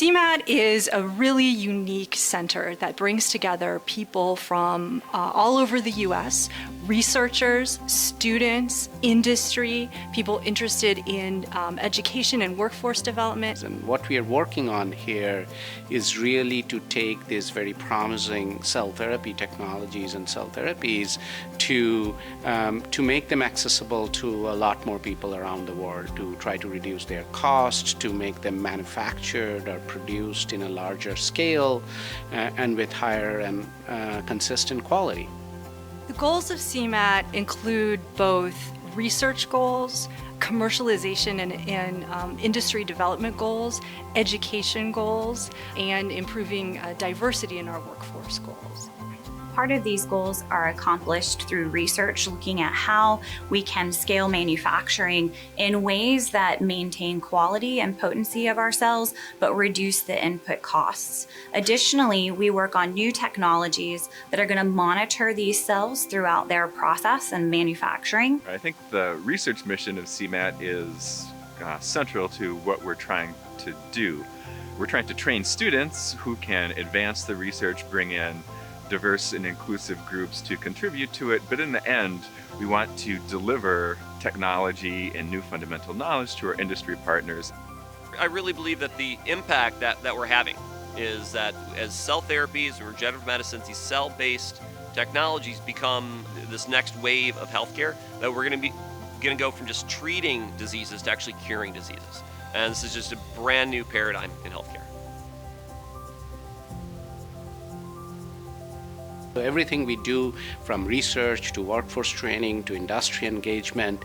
CMaT is a really unique center that brings together people from all over the U.S., researchers, students, industry, people interested in education and workforce development. And what we are working on here is really to take these very promising cell therapy technologies and cell therapies to make them accessible to a lot more people around the world, to try to reduce their costs, to make them manufactured or produced in a larger scale and with higher and consistent quality. The goals of CMaT include both research goals, commercialization and industry development goals, education goals, and improving diversity in our workforce goals. Part of these goals are accomplished through research looking at how we can scale manufacturing in ways that maintain quality and potency of our cells, but reduce the input costs. Additionally, we work on new technologies that are going to monitor these cells throughout their process and manufacturing. I think the research mission of CMaT is central to what we're trying to do. We're trying to train students who can advance the research, bring in diverse and inclusive groups to contribute to it, but in the end, we want to deliver technology and new fundamental knowledge to our industry partners. I really believe that the impact that we're having is that as cell therapies or regenerative medicines, these cell-based technologies become this next wave of healthcare, that we're going to go from just treating diseases to actually curing diseases. And this is just a brand new paradigm in healthcare. Everything we do, from research to workforce training to industry engagement,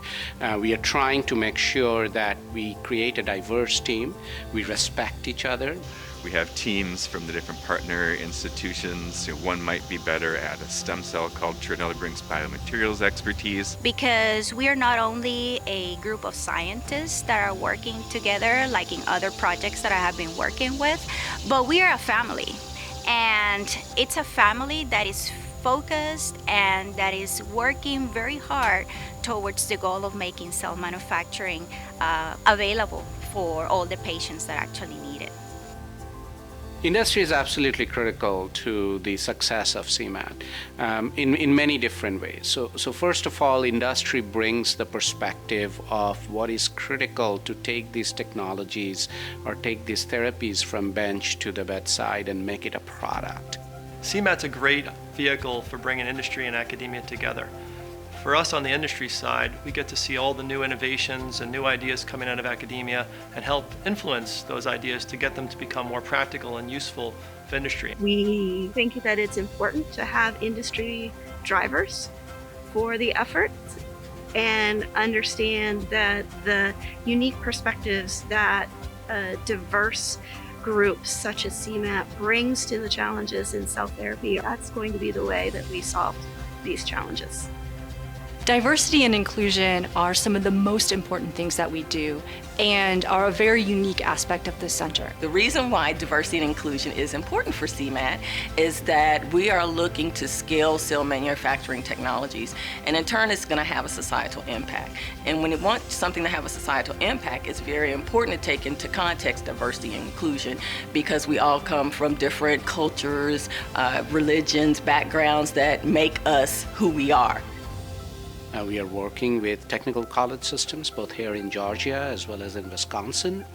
we are trying to make sure that we create a diverse team, we respect each other. We have teams from the different partner institutions. One might be better at a stem cell culture, another brings biomaterials expertise. Because we are not only a group of scientists that are working together like in other projects that I have been working with, but we are a family. And it's a family that is focused and that is working very hard towards the goal of making cell manufacturing available for all the patients that actually need it. Industry is absolutely critical to the success of CMaT in many different ways. So first of all, industry brings the perspective of what is critical to take these technologies or take these therapies from bench to the bedside and make it a product. CMaT's a great vehicle for bringing industry and academia together. For us on the industry side, we get to see all the new innovations and new ideas coming out of academia and help influence those ideas to get them to become more practical and useful for industry. We think that it's important to have industry drivers for the effort and understand that the unique perspectives that diverse groups such as CMaT brings to the challenges in cell therapy, that's going to be the way that we solve these challenges. Diversity and inclusion are some of the most important things that we do and are a very unique aspect of the center. The reason why diversity and inclusion is important for CMaT is that we are looking to scale cell manufacturing technologies, and in turn it's going to have a societal impact. And when you want something to have a societal impact, it's very important to take into context diversity and inclusion, because we all come from different cultures, religions, backgrounds that make us who we are. We are working with technical college systems, both here in Georgia as well as in Wisconsin,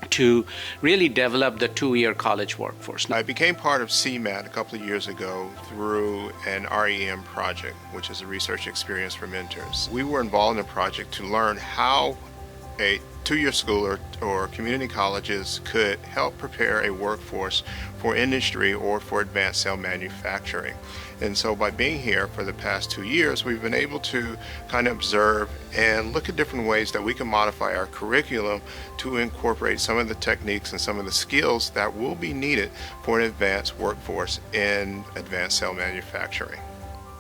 to really develop the two-year college workforce. I became part of CMaT a couple of years ago through an REM project, which is a research experience for mentors. We were involved in a project to learn how a two-year school or community colleges could help prepare a workforce for industry or for advanced cell manufacturing. And so by being here for the past 2 years, we've been able to kind of observe and look at different ways that we can modify our curriculum to incorporate some of the techniques and some of the skills that will be needed for an advanced workforce in advanced cell manufacturing.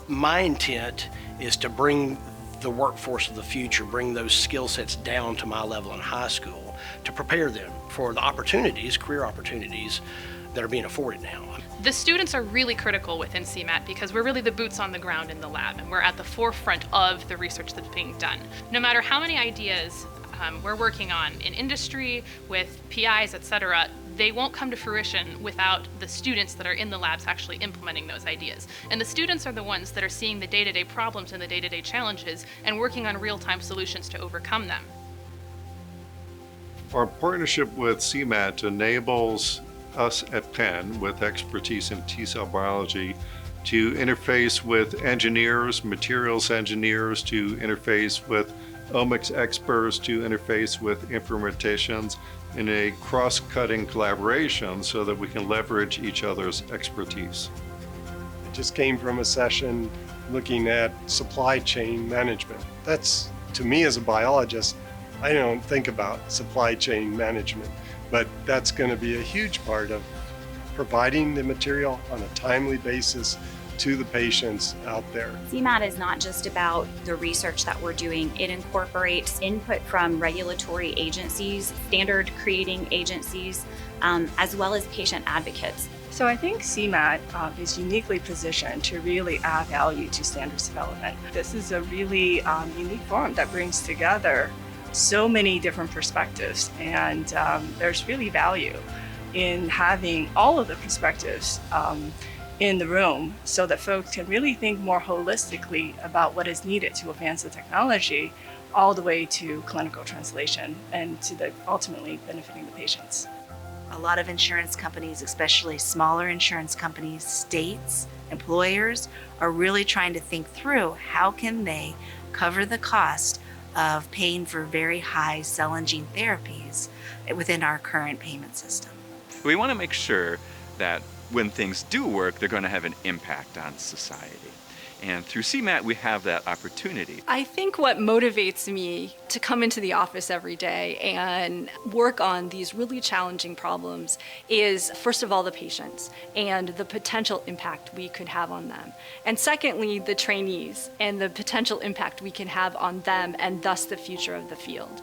My intent is to bring the workforce of the future, bring those skill sets down to my level in high school to prepare them for the opportunities, career opportunities that are being afforded now. The students are really critical within CMaT because we're really the boots on the ground in the lab, and we're at the forefront of the research that's being done. No matter how many ideas we're working on in industry with PIs, et cetera, they won't come to fruition without the students that are in the labs actually implementing those ideas. And the students are the ones that are seeing the day-to-day problems and the day-to-day challenges and working on real-time solutions to overcome them. Our partnership with CMaT enables us at Penn, with expertise in T-cell biology, to interface with engineers, materials engineers, to interface with omics experts, to interface with informaticians in a cross-cutting collaboration so that we can leverage each other's expertise. I just came from a session looking at supply chain management. That's, to me as a biologist, I don't think about supply chain management, but that's going to be a huge part of providing the material on a timely basis to the patients out there. CMaT is not just about the research that we're doing. It incorporates input from regulatory agencies, standard creating agencies, as well as patient advocates. So I think CMaT is uniquely positioned to really add value to standards development. This is a really unique forum that brings together so many different perspectives, and there's really value in having all of the perspectives in the room so that folks can really think more holistically about what is needed to advance the technology all the way to clinical translation and to the ultimately benefiting the patients. A lot of insurance companies, especially smaller insurance companies, states, employers, are really trying to think through how can they cover the cost of paying for very high cell and gene therapies within our current payment system. We want to make sure that when things do work, they're going to have an impact on society. And through CMaT, we have that opportunity. I think what motivates me to come into the office every day and work on these really challenging problems is, first of all, the patients and the potential impact we could have on them. And secondly, the trainees and the potential impact we can have on them and thus the future of the field.